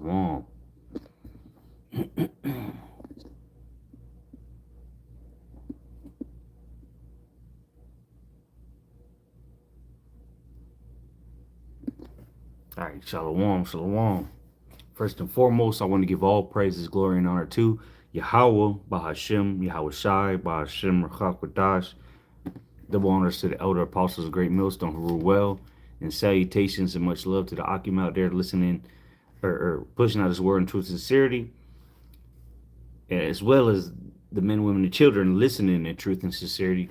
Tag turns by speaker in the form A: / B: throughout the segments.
A: Shalom. All right, shalom, shalom. First and foremost, I want to give all praises, glory, and honor to Yahweh, Bahashem, Yahweh Shai, Bahashem, Rachakwadash. Double honors to the elder apostles of Great Millstone who rule well, and salutations and much love to the Akim out there listening or pushing out his word in truth and sincerity, as well as the men, women, and children listening in truth and sincerity.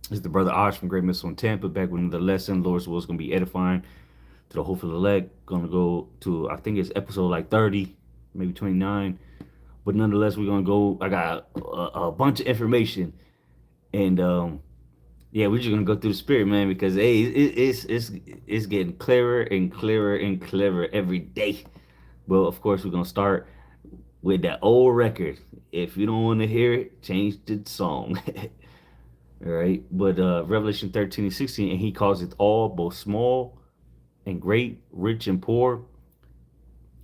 A: This is the brother Osh from Great Millstone Tampa back with another lesson. Lord's will is going to be edifying to the hopeful elect. Going to go to, I think it's episode like 30, maybe 29. But nonetheless, we're going to go. I got a bunch of information. And yeah, we're just going to go through the spirit, man, because hey, it's getting clearer and clearer and clearer every day. Well, of course, we're going to start with that old record. If you don't want to hear it, change the song. All right. But Revelation 13 and 16, and he calls it all, both small and great, rich and poor,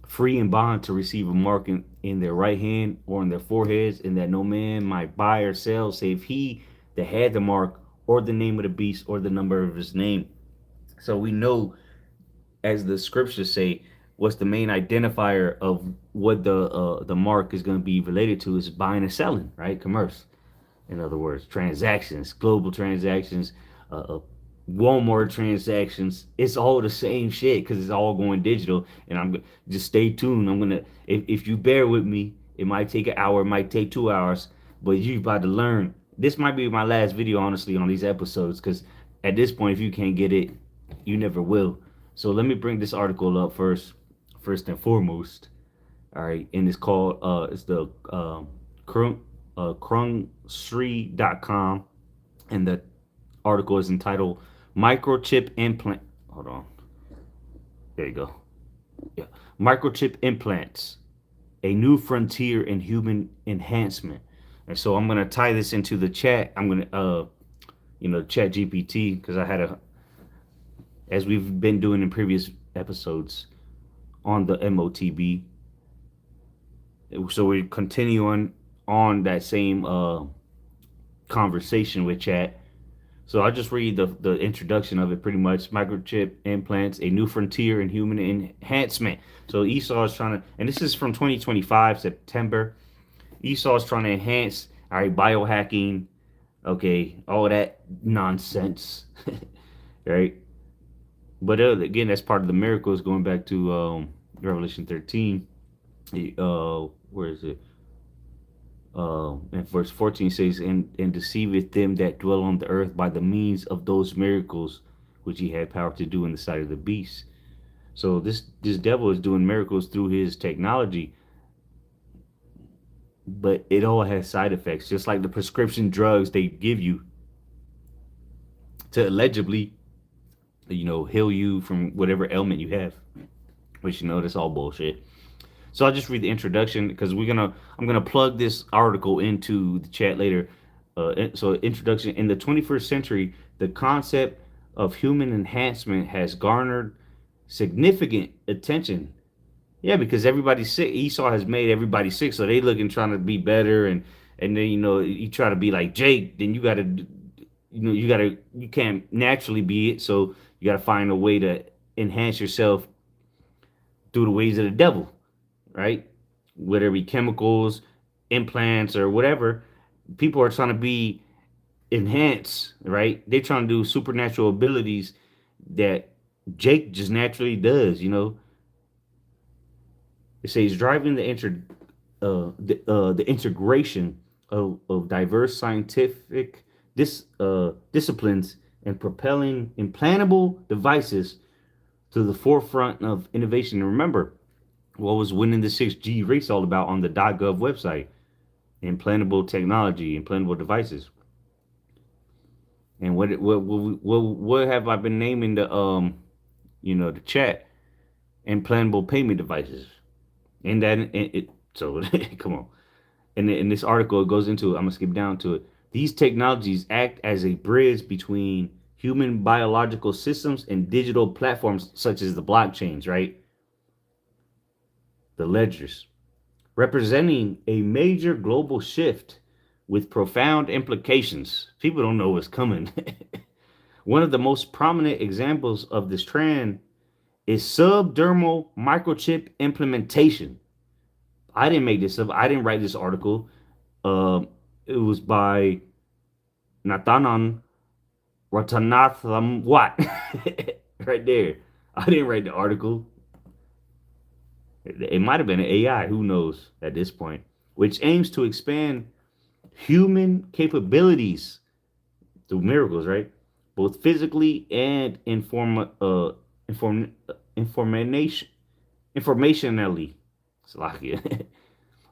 A: free and bond, to receive a mark in their right hand or in their foreheads, and that no man might buy or sell save he that had the mark or the name of the beast or the number of his name. So we know, as the scriptures say, what's the main identifier of what the mark is going to be related to is buying and selling, right? Commerce. In other words, transactions, global transactions, Walmart transactions. It's all the same shit because it's all going digital. And I'm just stay tuned. I'm gonna, if you bear with me, it might take an hour, it might take 2 hours, but you about to learn. This might be my last video, honestly, on these episodes, because at this point, if you can't get it, you never will. So let me bring this article up first and foremost. All right, and it's called it's the krungsri.com, and the article is entitled "Microchip Implant." Hold on, there you go. Yeah, microchip implants, a new frontier in human enhancement. And so I'm gonna tie this into the chat. I'm gonna chat GPT, because I had as we've been doing in previous episodes on the MOTB. So we're continuing on that same conversation with chat. So I'll just read the introduction of it pretty much. Microchip implants, a new frontier in human enhancement. So Esau is trying to, and this is from 2025, September. Esau is trying to enhance, all right, biohacking, okay, all that nonsense, right? But again, that's part of the miracles, going back to Revelation 13. Where is it? And verse 14 says, and deceiveth them that dwell on the earth by the means of those miracles which he had power to do in the sight of the beast. So this devil is doing miracles through his technology, but it all has side effects, just like the prescription drugs they give you to allegedly, heal you from whatever ailment you have, which that's all bullshit. So I'll just read the introduction, because I'm gonna plug this article into the chat later. So introduction: in the 21st century, the concept of human enhancement has garnered significant attention. Yeah, because everybody's sick. Esau has made everybody sick, so they looking trying to be better, and then you try to be like Jake, then you can't naturally be it, so you gotta find a way to enhance yourself through the ways of the devil, right? Whether it be chemicals, implants, or whatever. People are trying to be enhanced, right? They're trying to do supernatural abilities that Jake just naturally does. It says driving the integration of diverse scientific disciplines and propelling implantable devices to the forefront of innovation. And remember, what was winning the 6G race all about on the .gov website? Implantable technology, implantable devices. And what have I been naming the chat? Implantable payment devices. And so come on. And in this article, it goes into, I'm gonna skip down to it. These technologies act as a bridge between human biological systems and digital platforms such as the blockchains, right? the ledgers, representing a major global shift with profound implications. People don't know what's coming. One of the most prominent examples of this trend is subdermal microchip implementation. I didn't make this up. I didn't write this article. It was by Nathanan Ratanatham Watt. Right there. I didn't write the article. It might have been an AI, who knows at this point, which aims to expand human capabilities through miracles, right? Both physically and information, informationally. Salakia.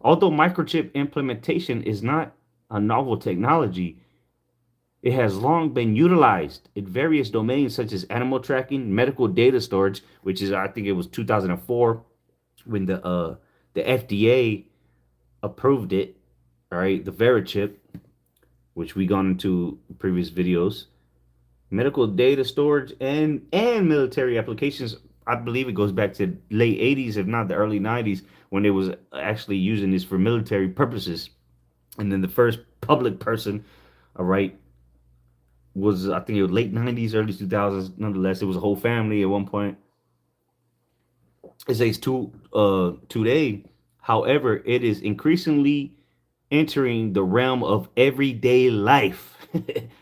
A: Although microchip implementation is not a novel technology, it has long been utilized in various domains such as animal tracking, medical data storage, which is I think it was 2004 when the FDA approved it, all right, the Verichip, which we gone into previous videos, medical data storage and military applications. I believe it goes back to late 80s, if not the early 90s, when they was actually using this for military purposes. And then the first public person, all right, was I think it was late 90s, early 2000s. Nonetheless, it was a whole family at one point. It says today, however, it is increasingly entering the realm of everyday life.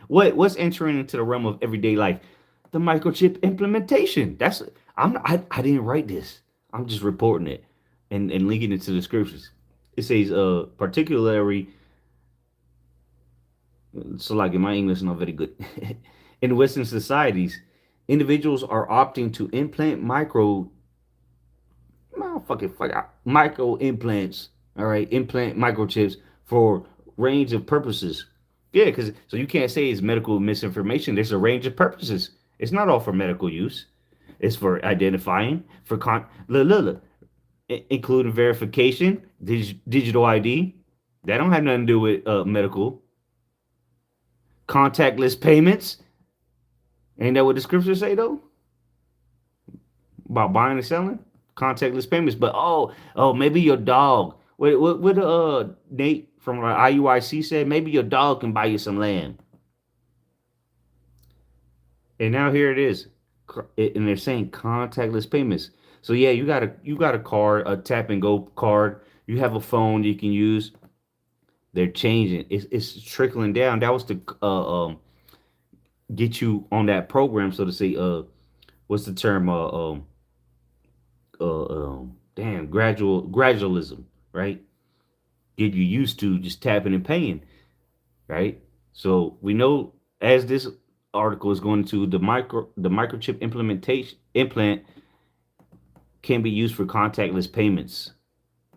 A: What's entering into the realm of everyday life? The microchip implementation. I didn't write this. I'm just reporting it and linking it to the scriptures. It says particularly, so like in my English is not very good. In Western societies, individuals are opting to implant micro implants. All right, implant microchips for range of purposes. Yeah, because so you can't say it's medical misinformation. There's a range of purposes. It's not all for medical use. It's for identifying, for look, including verification, digital ID. That don't have nothing to do with medical. Contactless payments. Ain't that what the scriptures say though? About buying and selling? Contactless payments. But maybe your dog. What Nate from IUIC said, maybe your dog can buy you some lamb. And now here it is. And they're saying contactless payments. So yeah, you got a card, a tap and go card. You have a phone you can use. They're changing. It's trickling down. That was to get you on that program, so to say. What's the term? Damn, gradualism, right? Get you used to just tapping and paying, right? So we know as this article is going to the microchip implant can be used for contactless payments,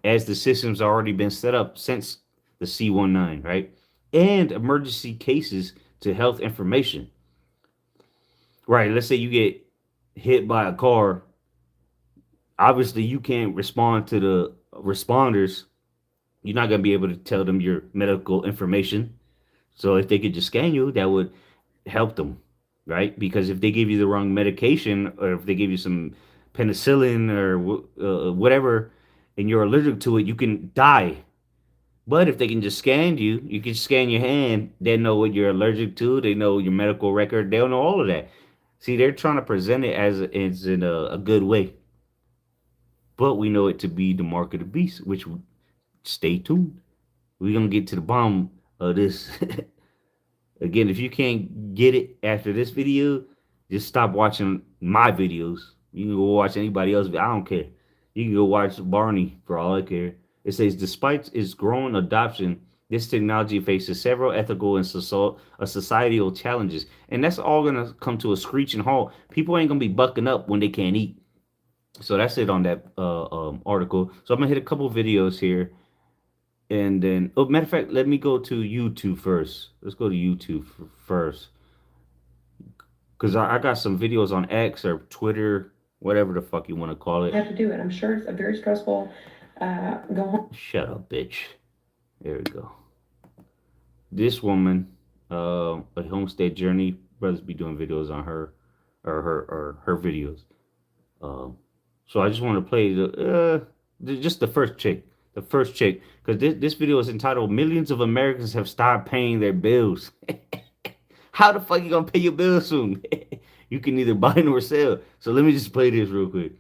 A: as the system's already been set up since the C19, right? And emergency cases to health information. Right, let's say you get hit by a car. Obviously, you can't respond to the responders. You're not going to be able to tell them your medical information. So if they could just scan you, that would help them, right? Because if they give you the wrong medication, or if they give you some penicillin or whatever, and you're allergic to it, you can die. But if they can just scan you, you can scan your hand. They know what you're allergic to. They know your medical record. They'll know all of that. See, they're trying to present it as in a good way, but we know it to be the mark of the beast. Which, stay tuned. We're gonna get to the bottom of this. Again, if you can't get it after this video, just stop watching my videos. You can go watch anybody else. I don't care. You can go watch Barney for all I care. It says, despite its growing adoption, this technology faces several ethical and societal challenges. And that's all going to come to a screeching halt. People ain't going to be bucking up when they can't eat. So that's it on that article. So I'm going to hit a couple videos here. And then, oh, matter of fact, let me go to YouTube first. Let's go to YouTube first. Because I got some videos on X or Twitter, whatever the fuck you want to call it.
B: You have to do it. I'm sure it's a very stressful. Go home.
A: Shut up, bitch. There we go. This woman, a homestead journey. Brothers be doing videos on her, or her videos. So I just want to play the. Just the first chick. The first chick. Because this video is entitled Millions of Americans Have Stopped Paying Their Bills. How the fuck you gonna pay your bills soon? You can either buy nor sell. So let me just play this real quick.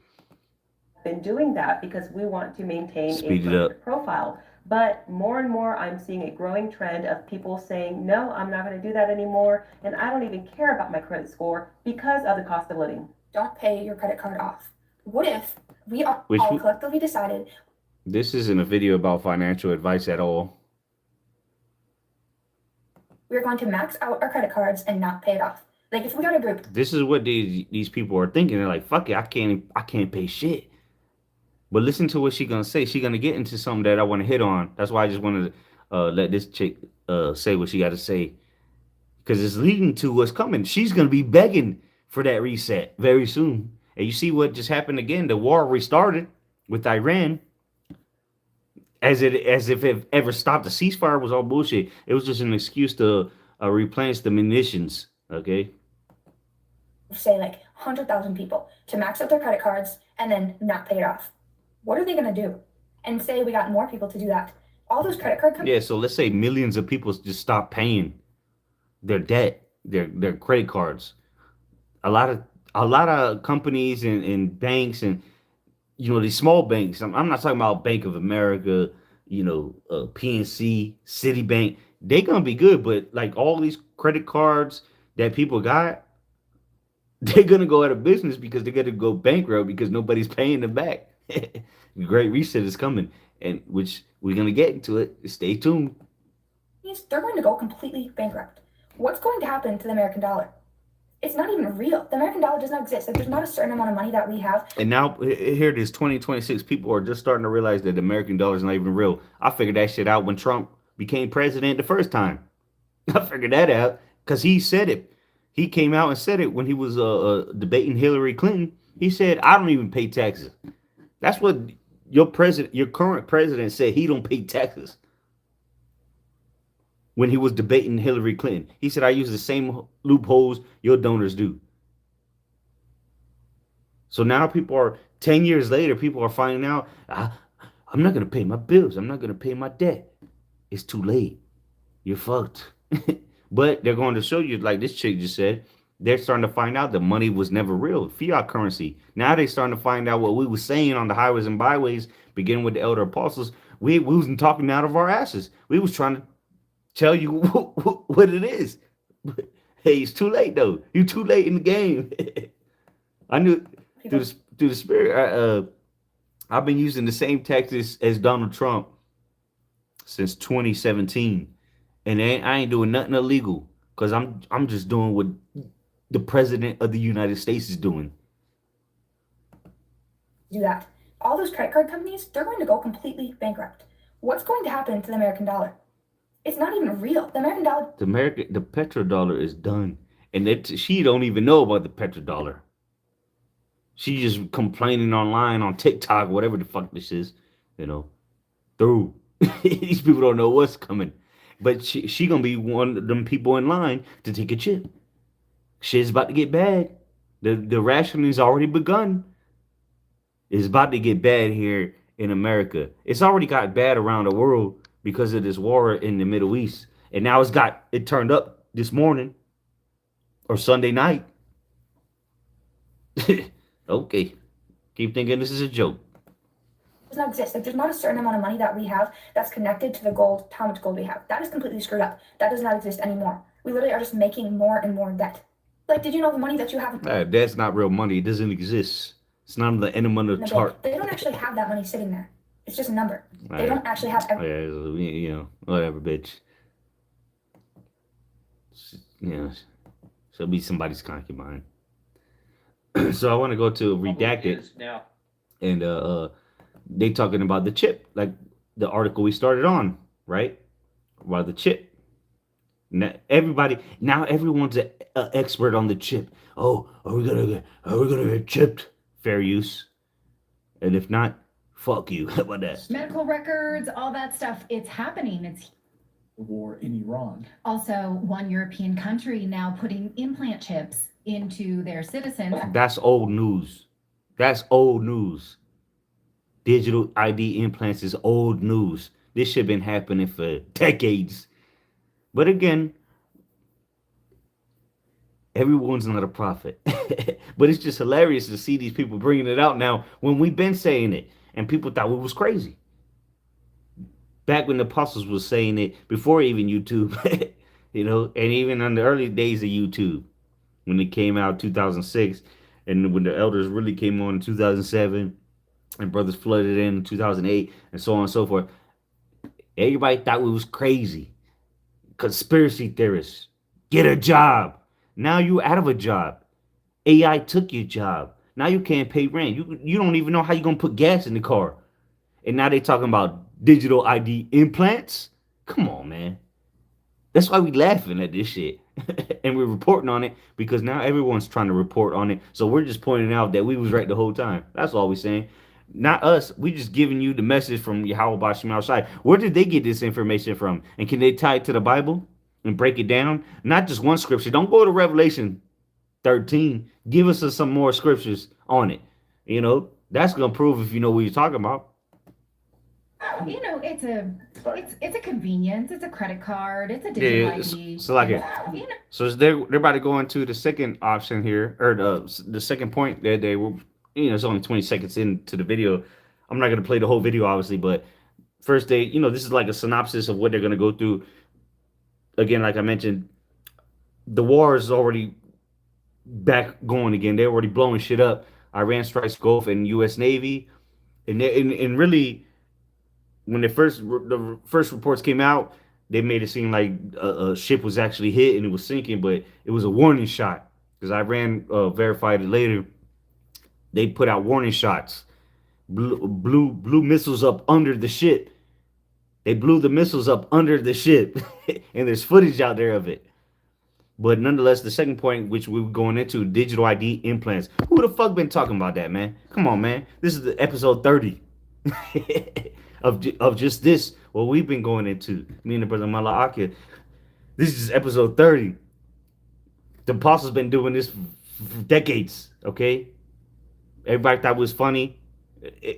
B: Been doing that because we want to maintain
A: Speed
B: a
A: it up.
B: credit profile. But more and more, I'm seeing a growing trend of people saying, no, I'm not going to do that anymore. And I don't even care about my credit score because of the cost of living.
C: Don't pay your credit card off. What if we all
A: Which we-
C: collectively decided
A: This isn't a video about financial advice at all.
C: we're going to max out our credit cards and not pay it off? Like if we got a group,
A: This is what these people are thinking. They're like, fuck it, I can't pay shit. But listen to what she's gonna say. She's gonna get into something that I want to hit on. That's why I just wanted to let this chick say what she got to say, because it's leading to what's coming. She's gonna be begging for that reset very soon. And you see what just happened again? The war restarted with Iran, as if it ever stopped. The ceasefire was all bullshit. It was just an excuse to replenish the munitions. Okay.
C: say like 100,000 people to max out their credit cards and then not pay it off. What are they going to do? And say we got more people to do that. All those credit card companies.
A: Yeah, so let's say millions of people just stop paying their debt, their credit cards. A lot of companies and banks and these small banks. I'm not talking about Bank of America, PNC, Citibank. They gonna be good, but like all these credit cards that people got, they're gonna go out of business because they're gonna go bankrupt because nobody's paying them back. The Great Reset is coming, and which we're gonna get into it. Stay tuned.
C: They're going to go completely bankrupt. What's going to happen to the American dollar? It's not even real. The American dollar does not exist. Like, there's not a certain amount of money that we have.
A: And now here it is, 2026. People are just starting to realize that the American dollar is not even real. I figured that shit out when Trump became president the first time. I figured that out because he said it. He came out and said it when he was debating Hillary Clinton. He said, "I don't even pay taxes." That's what your current president said. He don't pay taxes. When he was debating Hillary Clinton, he said, "I use the same loopholes your donors do." So now 10 years later, people are finding out, I'm not going to pay my bills. I'm not going to pay my debt. It's too late. You're fucked. But they're going to show you, like this chick just said, they're starting to find out that money was never real. Fiat currency. Now they're starting to find out what we were saying on the highways and byways, beginning with the elder apostles. We wasn't talking out of our asses. We was trying to tell you what it is. Hey, it's too late though. You're too late in the game. I knew through the spirit. I've been using the same tactics as Donald Trump since 2017, and I ain't doing nothing illegal because I'm just doing what the president of the United States is doing.
C: Do that. All those credit card companies, they're going to go completely bankrupt. What's going to happen to the American dollar? It's not even real. The American dollar.
A: The petrodollar is done, and she don't even know about the petrodollar. She just complaining online on TikTok, whatever the fuck this is, through. These people don't know what's coming, but she gonna be one of them people in line to take a chip. Shit's about to get bad. The rationing's already begun. It's about to get bad here in America. It's already got bad around the world because of this war in the Middle East. And now it turned up this morning or Sunday night. Okay. Keep thinking this is a joke.
C: Does not exist. Like, there's not a certain amount of money that we have that's connected to the gold, how much gold we have. That is completely screwed up. That does not exist anymore. We literally are just making more and more debt. Like, did you know the money that you have?
A: That's not real money. It doesn't exist. It's not on the end of the chart.
C: They don't actually have that money sitting there. It's just a number. They don't actually have
A: Whatever, bitch. She'll be somebody's concubine. So I want to go to Redacted
D: now.
A: And they talking about the chip, like the article we started on, right? About the chip. Now everyone's an expert on the chip. Oh, are we gonna get chipped? Fair use. And if not, fuck you. How about that?
E: Medical records, all that stuff, it's happening. It's
D: The war in Iran.
E: also one European country now putting implant chips into their citizens.
A: That's old news. That's old news. Digital ID implants is old news. This shit been happening for decades. But again, everyone's not a prophet. But it's just hilarious to see these people bringing it out now when we've been saying it and people thought it was crazy. Back when the apostles was saying it before even YouTube, and even in the early days of YouTube, when it came out 2006, and when the elders really came on in 2007, and brothers flooded in 2008, and so on and so forth. Everybody thought we was crazy. Conspiracy theorists. Get a job. Now you out of a job. AI took your job. Now you can't pay rent. You don't even know how you're gonna put gas in the car. And now they talking about digital ID implants. Come on, man. That's why we laughing at this shit. And we're reporting on it because now everyone's trying to report on it. So we're just pointing out that we was right the whole time. That's all we're saying. Not us. We just giving you the message from Yahweh Bashim outside. Where did they get this information from? And can they tie it to the Bible and break it down? Not just one scripture. Don't go to Revelation 13. Give us some more scriptures on it. That's gonna prove if you know what you're talking about.
E: It's a convenience. It's a credit card. It's a digital ID.
A: So like it. So they're about to go into the second option here, or the second point that they were. It's only 20 seconds into the video. I'm not gonna play the whole video, obviously, but first this is like a synopsis of what they're gonna go through. Again, like I mentioned, the war is already back going again. They're already blowing shit up. Iran strikes Gulf and U.S. Navy, and really. When the first reports came out, they made it seem like a ship was actually hit and it was sinking, but it was a warning shot because Iran verified it later. They put out warning shots, blew missiles up under the ship. They blew the missiles up under the ship, and there's footage out there of it. But nonetheless, the second point, which we were going into, digital ID implants. Who the fuck been talking about that, man? Come on, man. This is the episode 30. Of just this, what we've been going into, me and the brother Mala Akia. This is episode 30. The apostles been doing this for decades, okay? Everybody thought it was funny.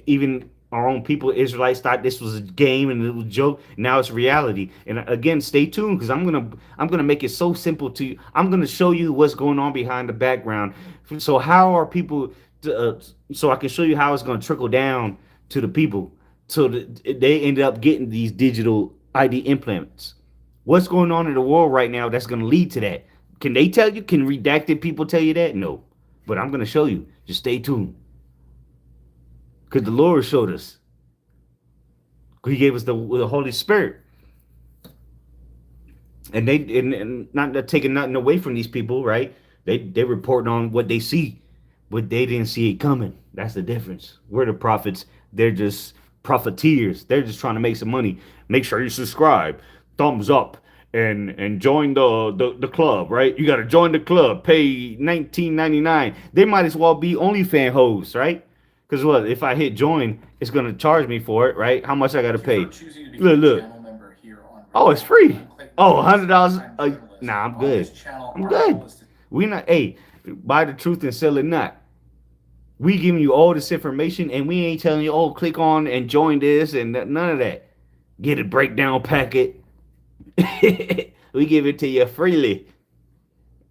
A: Even our own people, Israelites, thought this was a game and it was a joke. Now it's reality. And again, stay tuned because I'm gonna make it so simple to you. I'm gonna show you what's going on behind the background. So how are people? So I can show you how it's gonna trickle down to the people. So they ended up getting these digital ID implants. What's going on in the world right now that's going to lead to that? Can they tell you? Can redacted people tell you that? No. But I'm going to show you. Just stay tuned. Because the Lord showed us. He gave us the Holy Spirit. And and not taking nothing away from these people, right? They reporting on what they see. But they didn't see it coming. That's the difference. We're the prophets. They're just profiteers. They're just trying to make some money. Make sure you subscribe, thumbs up, and join the club, right? You got to join the club. Pay $19.99. They might as well be OnlyFans hoes, right? Because what if I hit join, it's gonna charge me for it, right? How much I gotta pay? Look. Oh, it's free. Oh, $100. Nah, I'm good. I'm good. We not. Hey, buy the truth and sell it not. We giving you all this information and we ain't telling you, oh, click on and join this and none of that. Get a breakdown packet. We give it to you freely.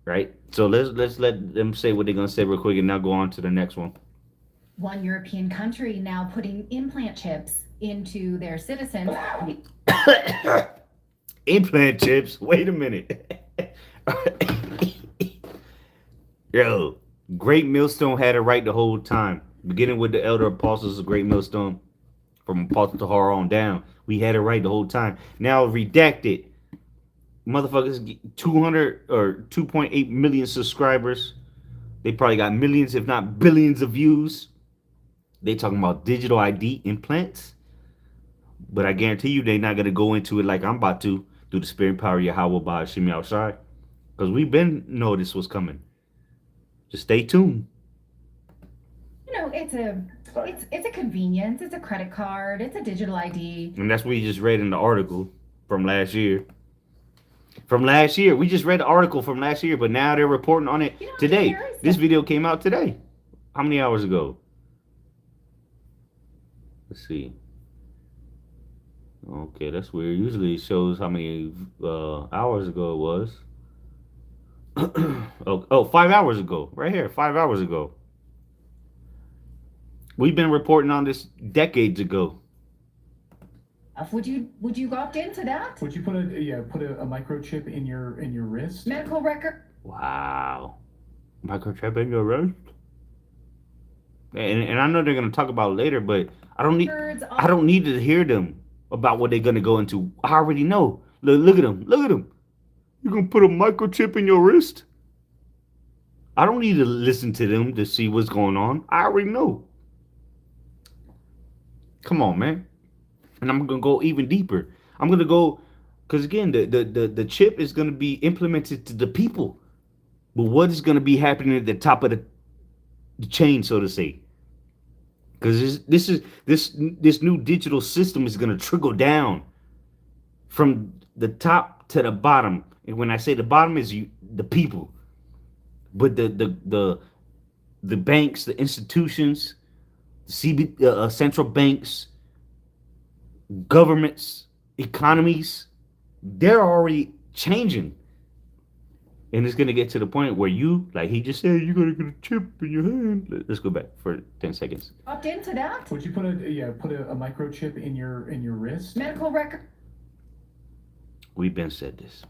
A: Right? So let's let them say what they're going to say real quick and now go on to the next one.
E: One European country now putting implant chips into their citizens.
A: Implant chips? Wait a minute. Yo. Great Millstone had it right the whole time. Beginning with the elder apostles of Great Millstone, from Apostle Tahar on down. We had it right the whole time. Now redacted. Motherfuckers 200 or 2.8 million subscribers. They probably got millions, if not billions of views. They talking about digital ID implants. But I guarantee you they're not going to go into it like I'm about to through the spirit and power of Yahweh by Shimi outside. Because we've been know this was coming. Just stay tuned.
E: It's a convenience. It's a credit card. It's a digital ID.
A: And that's what you just read in the article from last year. We just read the article from last year, but now they're reporting on it today. This video came out today. How many hours ago? Let's see. Okay, that's weird. Usually it shows how many hours ago it was. Oh, 5 hours ago. Right here, 5 hours ago. We've been reporting on this decades ago.
E: Would you opt into that?
D: Would you put a microchip in your wrist?
E: Medical record.
A: Wow. Microchip in your wrist? And I know they're gonna talk about it later, but I don't need to hear them about what they're gonna go into. I already know. Look at them. Look at them. You're gonna put a microchip in your wrist? I don't need to listen to them to see what's going on. I already know. Come on, man. And I'm gonna go even deeper. I'm gonna go because again, the chip is gonna be implemented to the people. But what is gonna be happening at the top of the chain, so to say? Because this new digital system is gonna trickle down from the top to the bottom. And when I say the bottom is the people. But the banks, the institutions, central banks, governments, economies, they're already changing. And it's going to get to the point where you, like he just said, you're going to get a chip in your hand. Let's go back for 10 seconds.
E: Opt into that?
D: Would you put a microchip in your wrist?
E: Medical record.
A: We've been said this.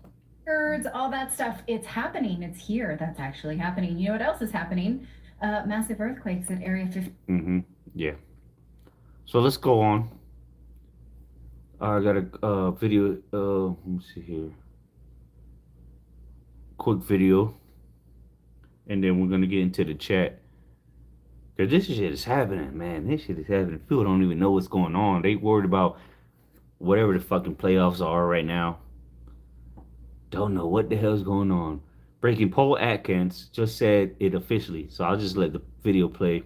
E: Records, all that stuff. It's happening. It's here. That's actually happening. You know what else is happening? Massive earthquakes at Area 50.
A: Mm-hmm. Yeah. So let's go on. I got a video. Let me see here. Quick video, and then we're gonna get into the chat. Cause this shit is happening, man. This shit is happening. People don't even know what's going on. They worried about whatever the fucking playoffs are right now. Don't know what the hell's going on. Breaking Paul Atkins just said it officially, so I'll just let the video play.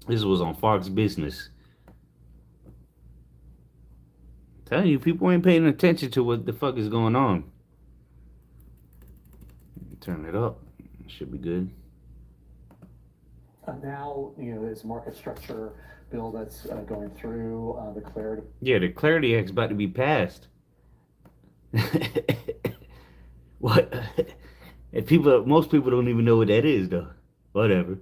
A: This was on Fox Business. I'm telling you, people ain't paying attention to what the fuck is going on. Turn it up. It should be good.
F: Now, this market structure bill that's going through the Clarity.
A: Yeah, the Clarity Act's about to be passed. What? And most people don't even know what that is, though. Whatever.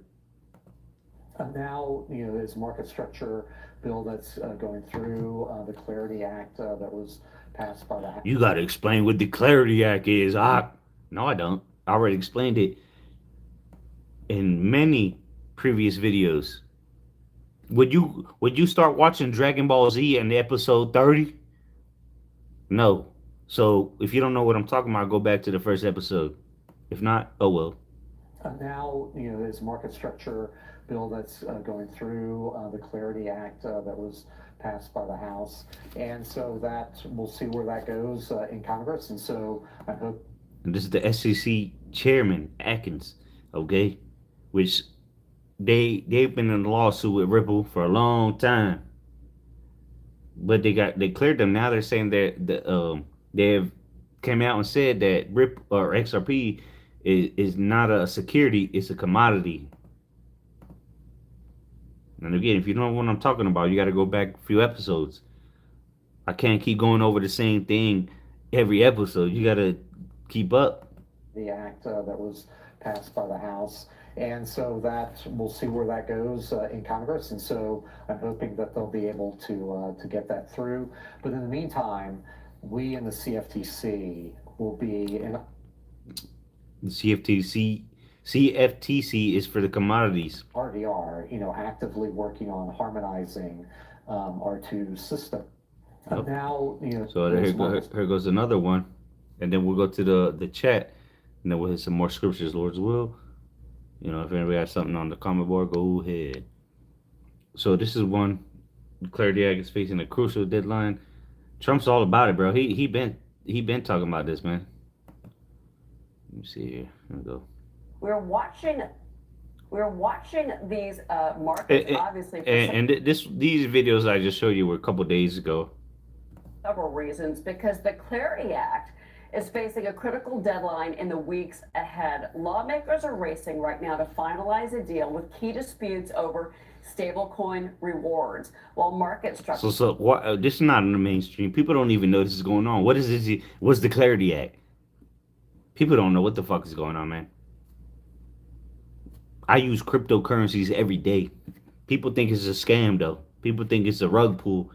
F: Now, this market structure bill that's going through the Clarity Act that was passed by the House.
A: You got to explain what the Clarity Act is. No, I don't. I already explained it in many previous videos. Would you start watching Dragon Ball Z in episode 30? No. So if you don't know what I'm talking about, go back to the first episode. If not, oh well.
F: Now, this market structure bill that's going through the Clarity Act that was passed by the House. And so that we'll see where that goes in Congress. And so I hope.
A: And this is the SEC chairman, Atkins, okay? Which they've been in a lawsuit with Ripple for a long time. But they cleared them. Now they're saying that they have came out and said that RIP or XRP is not a security, it's a commodity. And again, if you don't know what I'm talking about, you got to go back a few episodes. I can't keep going over the same thing every episode. You got to keep up.
F: The act that was passed by the House. And so that we'll see where that goes in Congress. And so I'm hoping that they'll be able to get that through. But in the meantime, we in the CFTC will be in.
A: The CFTC is for the commodities.
F: RDR, actively working on harmonizing our two systems.
A: Yep.
F: Now,
A: So here goes another one. And then we'll go to the chat. And then we'll hit some more scriptures, Lord's will. If anybody has something on the comment board, go ahead. So this is one. Clarity Act is facing a crucial deadline. Trump's all about it, bro. He been talking about this, man. Let me see here. Here we go.
G: We're watching these markets, obviously, for
A: these videos I just showed you were a couple days ago.
G: several reasons, because the Clarity Act is facing a critical deadline in the weeks ahead. Lawmakers are racing right now to finalize a deal with key disputes over stablecoin rewards, while market structure.
A: So what? This is not in the mainstream. People don't even know this is going on. What is this? What's the Clarity Act? People don't know what the fuck is going on, man. I use cryptocurrencies every day. People think it's a scam, though. People think it's a rug pull,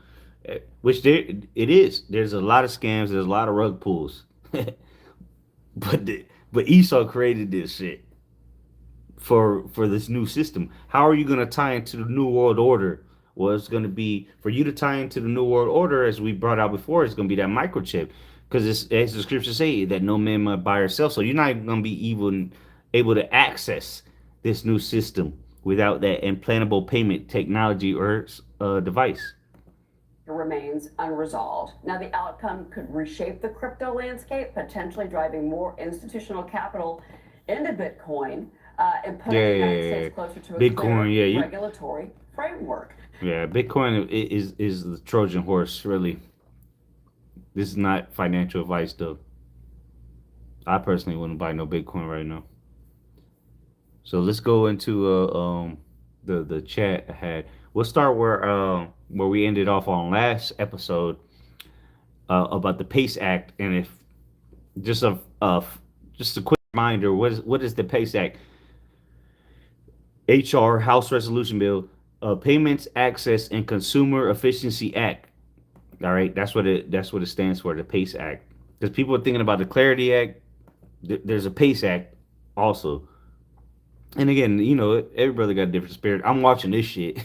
A: which it is. There's a lot of scams. There's a lot of rug pulls, but Esau created this shit for this new system. How are you gonna tie into the new world order? Well, it's gonna be for you to tie into the new world order, as we brought out before. It's gonna be that microchip, because it's as the scriptures say that no man might buy or sell. So you're not gonna be even able to access this new system without that implantable payment technology or device.
G: Remains unresolved. Now, the outcome could reshape the crypto landscape, potentially driving more institutional capital into Bitcoin and putting the United States closer to a
A: Bitcoin,
G: clear regulatory framework.
A: Yeah, Bitcoin is the Trojan horse, really. This is not financial advice, though. I personally wouldn't buy no Bitcoin right now. So let's go into the chat I had. We'll start where we ended off on last episode about the PACE Act, and if just a quick reminder, what is the PACE Act? HR House Resolution Bill, Payments Access and Consumer Efficiency Act. All right, that's what it stands for, the PACE Act. Because people are thinking about the Clarity Act. There's a PACE Act also. And again, every brother got a different spirit. I'm watching this shit.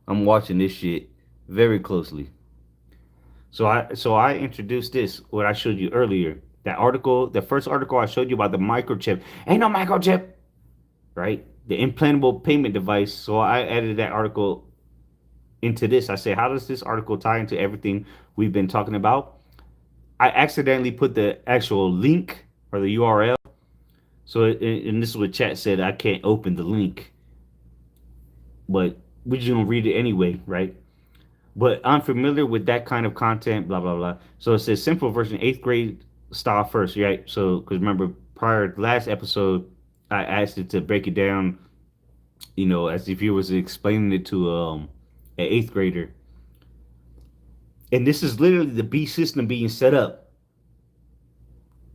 A: I'm watching this shit very closely. So I introduced this, what I showed you earlier. That article, the first article I showed you about the microchip. Ain't no microchip, right? The implantable payment device. So I added that article into this. I said, how does this article tie into everything we've been talking about? I accidentally put the actual link or the URL. So, and this is what chat said, I can't open the link. But we're just going to read it anyway, right? But I'm familiar with that kind of content, blah, blah, blah. So it says simple version, 8th grade style first, right? So, because remember, prior to last episode, I asked it to break it down, as if you was explaining it to an 8th grader. And this is literally the B system being set up.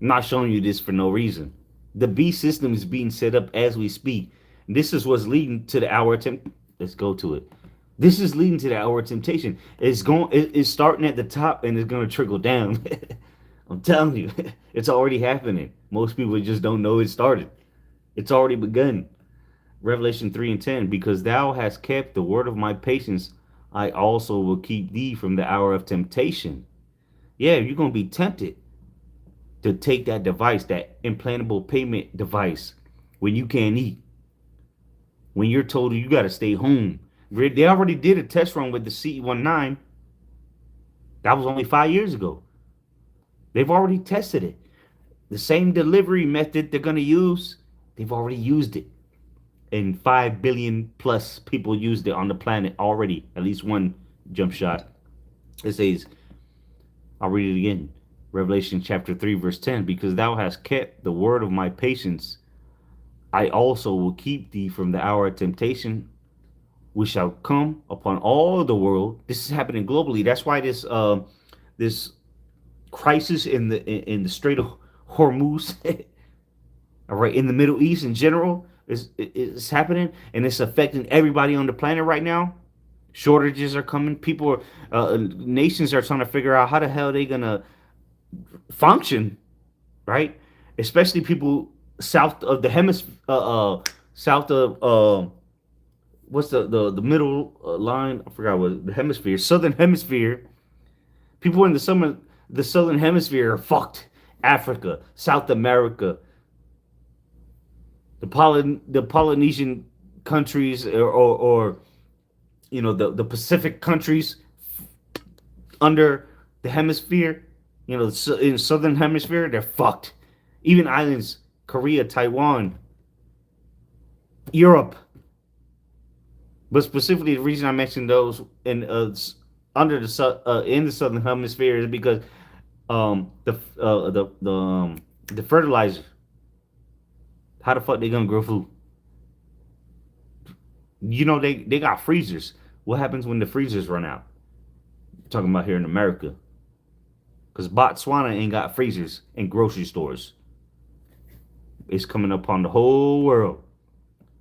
A: I'm not showing you this for no reason. The B system is being set up as we speak. This is what's leading to the hour attempt. Let's go to it. This is leading to the hour of temptation. It's starting at the top and it's going to trickle down. I'm telling you, it's already happening. Most people just don't know it started. It's already begun. Revelation 3:10, because thou hast kept the word of my patience, I also will keep thee from the hour of temptation. Yeah, you're going to be tempted to take that device, that implantable payment device, when you can't eat. When you're told you got to stay home. They already did a test run with the CE19. That was only 5 years ago. They've already tested it. The same delivery method they're going to use, they've already used it. And 5 billion plus people used it on the planet already. At least one jump shot. It says, I'll read it again. Revelation chapter 3, verse 10. Because thou hast kept the word of my patience, I also will keep thee from the hour of temptation, which shall come upon all the world. This is happening globally. That's why this crisis in the Strait of Hormuz, all right, in the Middle East in general, is happening, and it's affecting everybody on the planet right now. Shortages are coming. People nations are trying to figure out how the hell they gonna function, right? Especially people south of the hemisphere, south of what's the middle line? I forgot what the hemisphere, southern hemisphere. People in the southern hemisphere are fucked. Africa, South America, the Polynesian countries, or the Pacific countries under the hemisphere. In southern hemisphere, they're fucked. Even islands, Korea, Taiwan, Europe. But specifically, the reason I mentioned those in the southern hemisphere is because the fertilizer. How the fuck they gonna grow food? You know, they got freezers. What happens when the freezers run out? Talking about here in America. Because Botswana ain't got freezers in grocery stores. It's coming upon the whole world.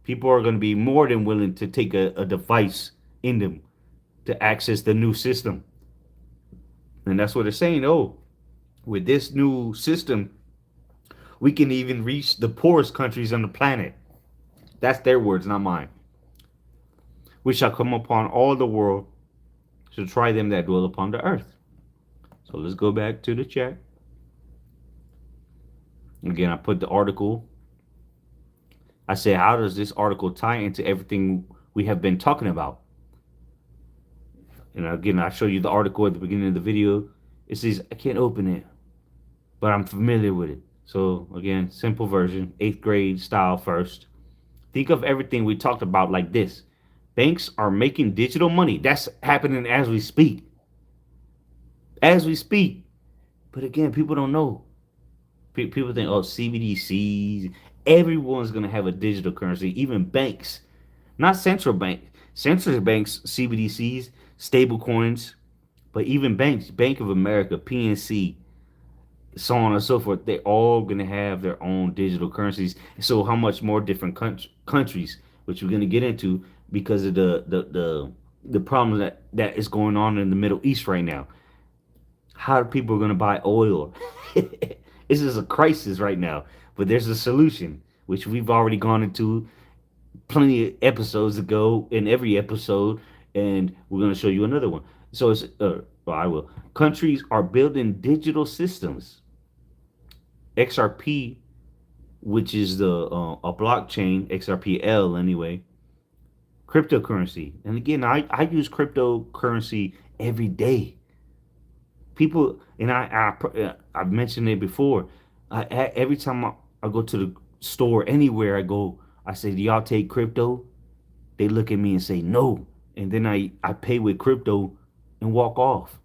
A: People are going to be more than willing to take a device in them to access the new system. And that's what they're saying. Oh, with this new system, we can even reach the poorest countries on the planet. That's their words, not mine. We shall come upon all the world to try them that dwell upon the earth. So let's go back to the chat. Again, I put the article. I said, how does this article tie into everything we have been talking about? And again, I show you the article at the beginning of the video. It says, I can't open it, but I'm familiar with it. So again, simple version, 8th grade style first. Think of everything we talked about like this. Banks are making digital money. That's happening as we speak. As we speak. But again, people don't know. People think, oh, CBDCs. Everyone's going to have a digital currency, even banks. Not central bank. Central banks, CBDCs, stable coins. But even banks, Bank of America, PNC, so on and so forth, they're all going to have their own digital currencies. So how much more different countries, which we're going to get into because of the problem that is going on in the Middle East right now. How are people going to buy oil? This is a crisis right now, but there's a solution, which we've already gone into plenty of episodes ago in every episode, and we're going to show you another one. So it's, well, I will. Countries are building digital systems. XRP, which is the a blockchain, XRPL anyway, cryptocurrency. And again, I use cryptocurrency every day. People, and I've mentioned it before. Every time I go to the store, anywhere I go, I say, do y'all take crypto? They look at me and say, no. And then I pay with crypto and walk off.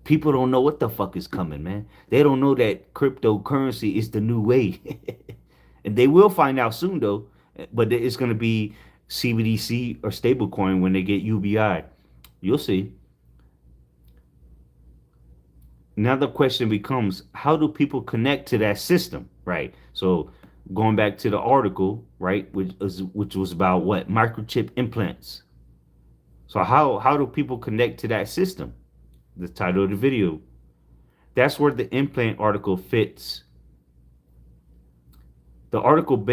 A: People don't know what the fuck is coming, man. They don't know that cryptocurrency is the new way. And they will find out soon, though. But it's going to be CBDC or stablecoin when they get UBI. You'll see. Now the question becomes, how do people connect to that system, right? So going back to the article, right, which was about what? Microchip implants. So how do people connect to that system? The title of the video. That's where the implant article fits. The article is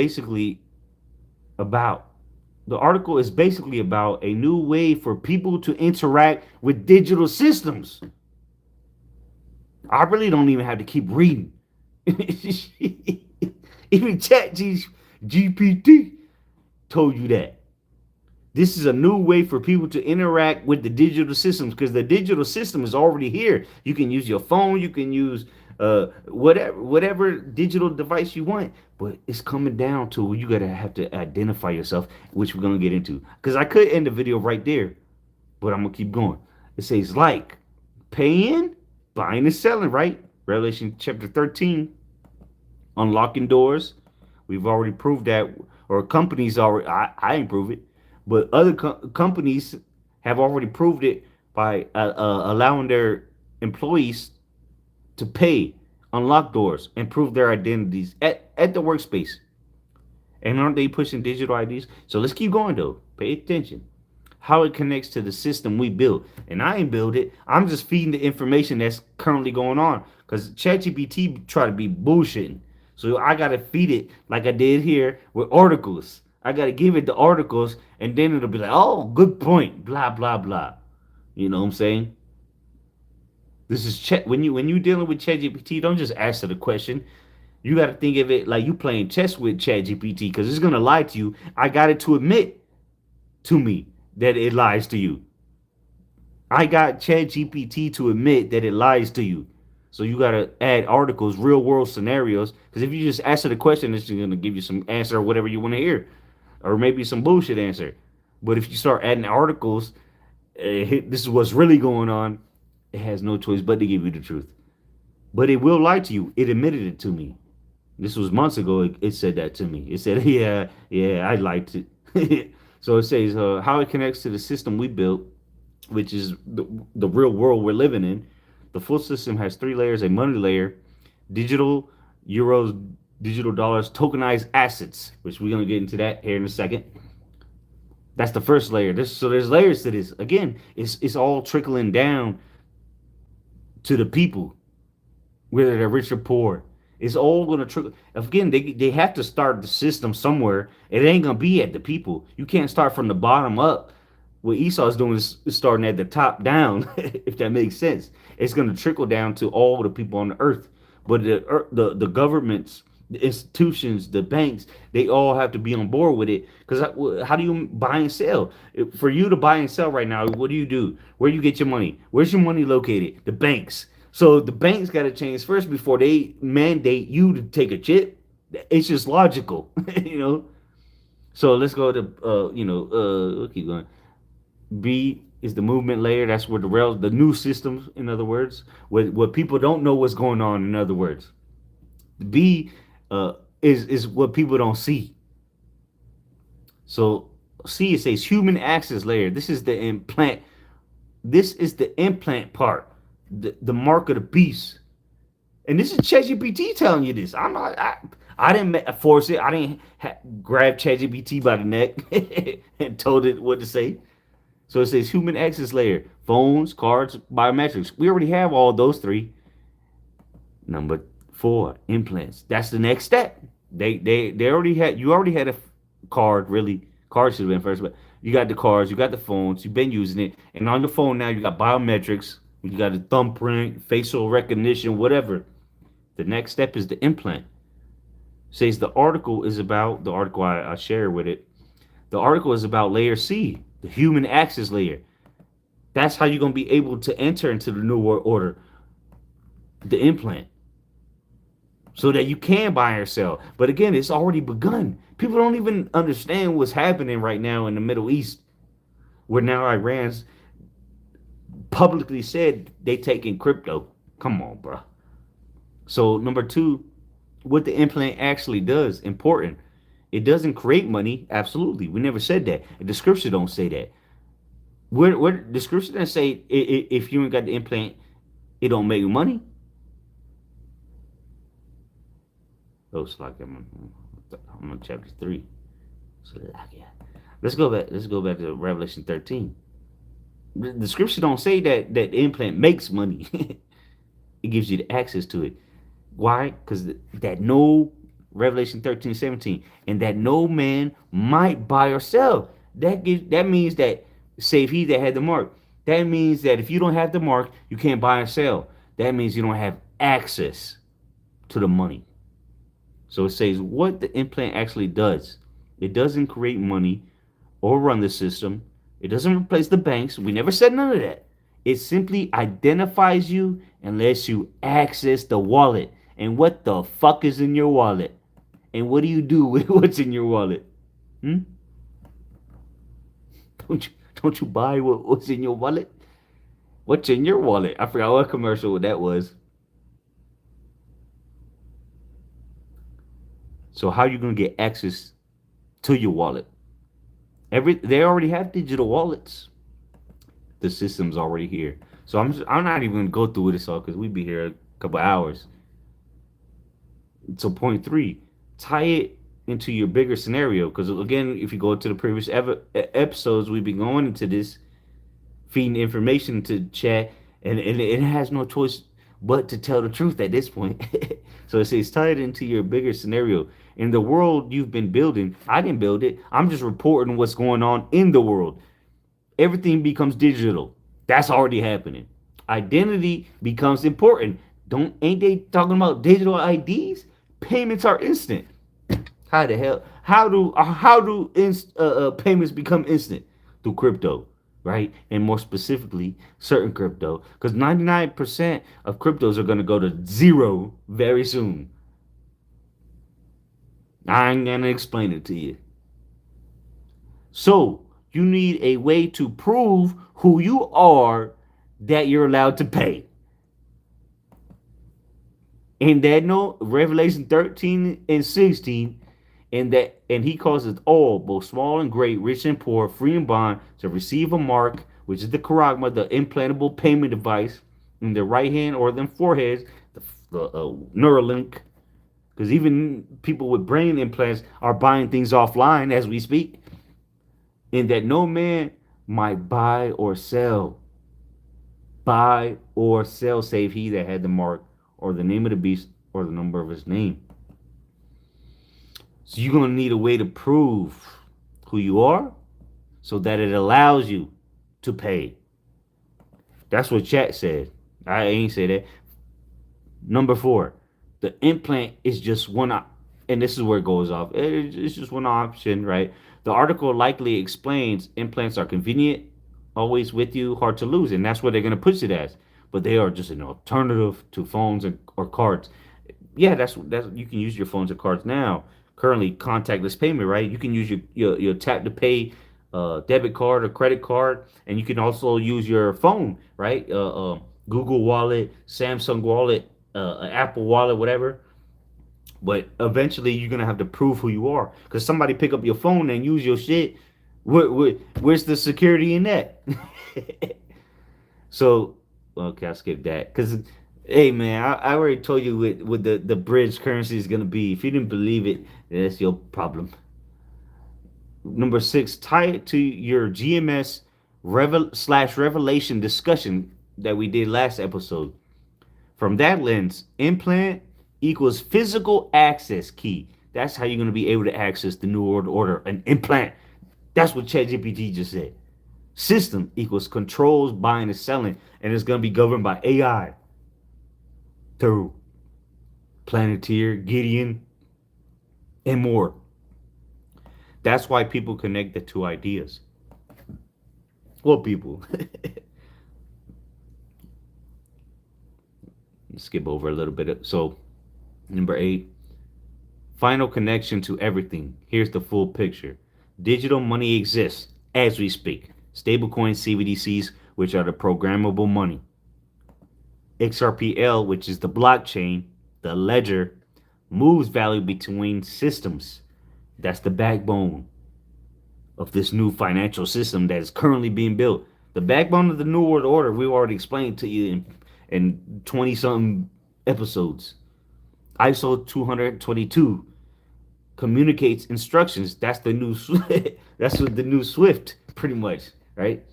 A: basically about a new way for people to interact with digital systems. I really don't even have to keep reading. Even GPT told you that. This is a new way for people to interact with the digital systems because the digital system is already here. You can use your phone, you can use whatever digital device you want, but it's coming down to you gotta have to identify yourself, which we're gonna get into. Because I could end the video right there, but I'm gonna keep going. It says like paying, buying and selling, right? Revelation chapter 13, unlocking doors. We've already proved that, or companies already. I ain't prove it. But other companies have already proved it by allowing their employees to pay, unlock doors, and prove their identities at the workspace. And aren't they pushing digital IDs? So let's keep going, though. Pay attention. How it connects to the system we built. And I ain't build it. I'm just feeding the information that's currently going on. Because ChatGPT try to be bullshitting. So I got to feed it like I did here with articles. I got to give it the articles, and then it'll be like, oh, good point, blah, blah, blah. You know what I'm saying? This is when you dealing with ChatGPT, don't just answer the question. You got to think of it like you playing chess with ChatGPT because it's going to lie to you. I got it to admit to me that it lies to you. I got ChatGPT to admit that it lies to you. So you got to add articles, real world scenarios, because if you just answer the question, it's going to give you some answer or whatever you want to hear. Or maybe some bullshit answer. But if you start adding articles, this is what's really going on, it has no choice but to give you the truth. But it will lie to you. It admitted it to me. This was months ago. It said that to me. It said, yeah, I liked it. So it says how it connects to the system we built, which is the real world we're living in. The full system has three layers: a money layer, digital euros, digital dollars, tokenized assets, which we're gonna get into that here in a second. That's the first layer. So there's layers to this. Again, it's all trickling down to the people, whether they're rich or poor. It's all gonna trickle. Again, they have to start the system somewhere. It ain't gonna be at the people. You can't start from the bottom up. What Esau's doing is starting at the top down, if that makes sense. It's gonna trickle down to all the people on the earth. But the governments, the institutions, the banks, they all have to be on board with it. Because how do you buy and sell? For you to buy and sell right now, what do? Where you get your money? Where's your money located? The banks. So the banks got to change first before they mandate you to take a chip. It's just logical, you know. So let's go to we'll keep going. B is the movement layer. That's where the new systems, in other words, what people don't know what's going on. In other words, B is what people don't see. So C, it says human access layer. This is the implant. This is the implant part, the mark of the beast. And this is ChatGPT telling you this. I didn't force it. I didn't grab ChatGPT by the neck and told it what to say. So it says human access layer, phones, cards, biometrics. We already have all those three. Number 4, implants. That's the next step. They already had. You already had a card. Really, card should have been first, but you got the cards, you got the phones, you've been using it, and on the phone now you got biometrics. You got a thumbprint, facial recognition, whatever. The next step is the implant. Says the article I share with it. The article is about layer C, the human access layer. That's how you're gonna be able to enter into the new world order. The implant. So that you can buy or sell. But again, it's already begun. People don't even understand what's happening right now in the Middle East, where now Iran's publicly said they taking crypto. Come on, bro. So number 2, what the implant actually does, important. It doesn't create money. Absolutely. We never said that. The scripture don't say that. Where the scripture doesn't say if you ain't got the implant, it don't make money. Oh, it's like I'm on chapter 3. So yeah. Let's go back to Revelation 13. The scripture don't say that the implant makes money. It gives you the access to it. Why? Because that no Revelation 13:17, and that no man might buy or sell. That means that save he that had the mark. That means that if you don't have the mark, you can't buy or sell. That means you don't have access to the money. So it says what the implant actually does. It doesn't create money or run the system. It doesn't replace the banks. We never said none of that. It simply identifies you and lets you access the wallet. And what the fuck is in your wallet? And what do you do with what's in your wallet? Don't you buy what's in your wallet? What's in your wallet? I forgot what commercial that was. So how you gonna get access to your wallet? They already have digital wallets. The system's already here. So I'm not even gonna go through this all because we'd be here a couple hours. So point 3, tie it into your bigger scenario. Because again, if you go to the previous episodes, we've been going into this, feeding information to chat, and it has no choice but to tell the truth at this point. So it says tie it into your bigger scenario. In the world you've been building, I didn't build it. I'm just reporting what's going on in the world. Everything becomes digital. That's already happening. Identity becomes important. Ain't they talking about digital IDs? Payments are instant. How the hell? How do payments become instant? Through crypto, right? And more specifically, certain crypto, because 99% of cryptos are going to go to zero very soon. I ain't gonna explain it to you. So you need a way to prove who you are that you're allowed to pay. And that no Revelation 13 and 16 and he causes all, both small and great, rich and poor, free and bond, to receive a mark, which is the charagma, the implantable payment device, in their right hand or their foreheads, the Neuralink. Because even people with brain implants are buying things offline as we speak. And that no man might buy or sell. Buy or sell, save he that had the mark, or the name of the beast, or the number of his name. So you're going to need a way to prove who you are so that it allows you to pay. That's what chat said. I ain't say that. Number 4, the implant is just one, and this is where it goes off. It's just one option, right? The article likely explains implants are convenient, always with you, hard to lose, and that's what they're going to push it as. But they are just an alternative to phones or cards. Yeah, that's you can use your phones or cards now. Currently, contactless payment, right? You can use your tap to pay debit card or credit card, and you can also use your phone, right? Google Wallet, Samsung Wallet, Apple Wallet, whatever. But eventually, you're gonna have to prove who you are, because somebody pick up your phone and use your shit. Where's the security in that? So, okay, I'll skip that. Because, hey, man, I already told you what the bridge currency is gonna be. If you didn't believe it, that's your problem. Number 6, tie it to your GMS revelation discussion that we did last episode. From that lens, implant equals physical access key. That's how you're going to be able to access the New World Order. An implant. That's what ChatGPT just said. System equals controls, buying and selling. And it's going to be governed by AI. Through Planeteer, Gideon, and more. That's why people connect the two ideas. Well, people. Skip over a little bit. So, number 8, final connection to everything. Here's the full picture. Digital money exists as we speak. Stablecoins, CBDCs, which are the programmable money. XRPL, which is the blockchain, the ledger, moves value between systems. That's the backbone of this new financial system that is currently being built. The backbone of the New World Order, we already explained to you in 20-something episodes. ISO 222 communicates instructions. That's the new that's what the new Swift, pretty much, right?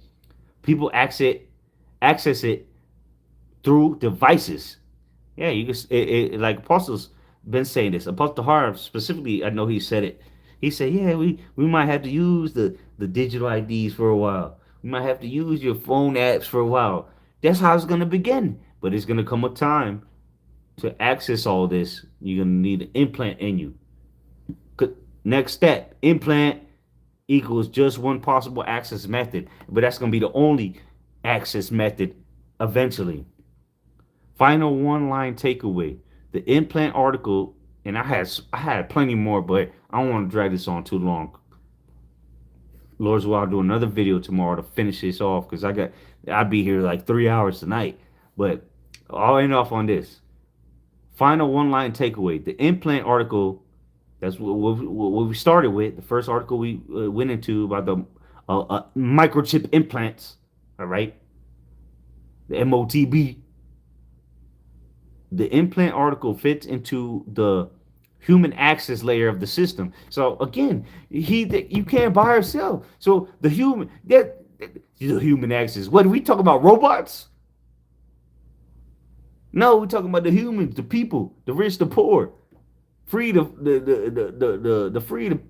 A: People access it through devices. Yeah, you can like Apostle's been saying this. Apostle Harv specifically, I know he said it. He said, yeah, we might have to use the digital IDs for a while. We might have to use your phone apps for a while. That's how it's going to begin. But it's going to come a time to access all this. You're going to need an implant in you. Next step, implant equals just one possible access method. But that's going to be the only access method eventually. Final one-line takeaway. The implant article, and I had plenty more, but I don't want to drag this on too long. Lord's will, I'll do another video tomorrow to finish this off, because I'll be here like 3 hours tonight. But I'll end off on this. Final one-line takeaway. The implant article, that's what we started with. The first article we went into about the microchip implants. All right. The MOTB. The implant article fits into the human access layer of the system. So again, you can't buy or sell. So the human access. What are we talking about? Robots? No, we're talking about the humans, the people, the rich, the poor, free the free the.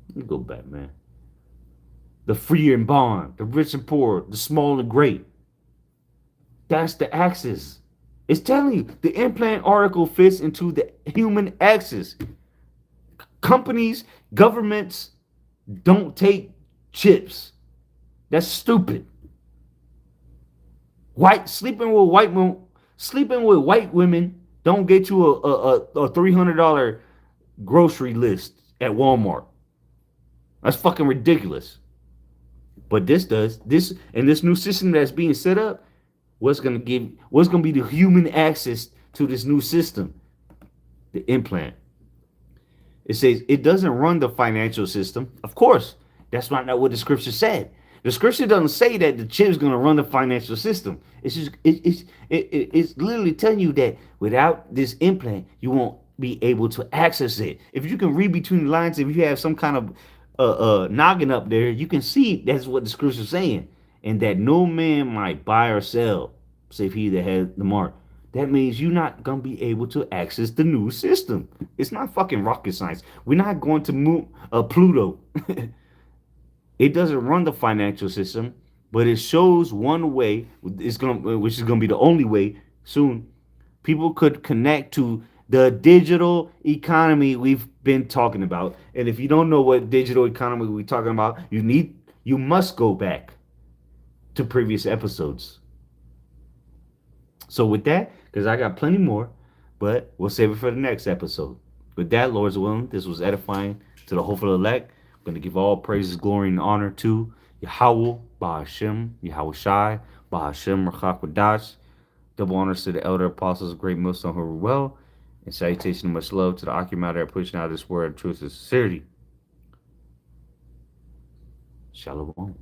A: Let me go back, man. The free and bond, the rich and poor, the small and great. That's the axis. It's telling you the implant article fits into the human axis. Companies, governments don't take chips. That's stupid. Sleeping with white women don't get you a $300 grocery list at Walmart. That's fucking ridiculous. But this does. This new system that's being set up, what's gonna be the human access to this new system? the implant. It says it doesn't run the financial system. Of course, that's not what the scripture said. The scripture doesn't say that the chip's going to run the financial system. It's just it's literally telling you that without this implant, you won't be able to access it. If you can read between the lines, if you have some kind of noggin up there, you can see that's what the scripture's saying, and that no man might buy or sell, save he that has the mark. That means you're not gonna be able to access the new system. It's not fucking rocket science. We're not going to move Pluto. It doesn't run the financial system, but it shows one way. Which is gonna be the only way soon. People could connect to the digital economy we've been talking about. And if you don't know what digital economy we're talking about, you must go back to previous episodes. So with that, because I got plenty more, but we'll save it for the next episode. With that, Lord's willing, this was edifying to the hopeful elect. I'm going to give all praises, glory, and honor to Yahweh, Bahashem, Yahweh Shai, Bahashem, Rachakwadash. Double honors to the elder apostles, great millstone who were well, and salutation and much love to the occupant that are pushing out this word of truth and sincerity. Shalom.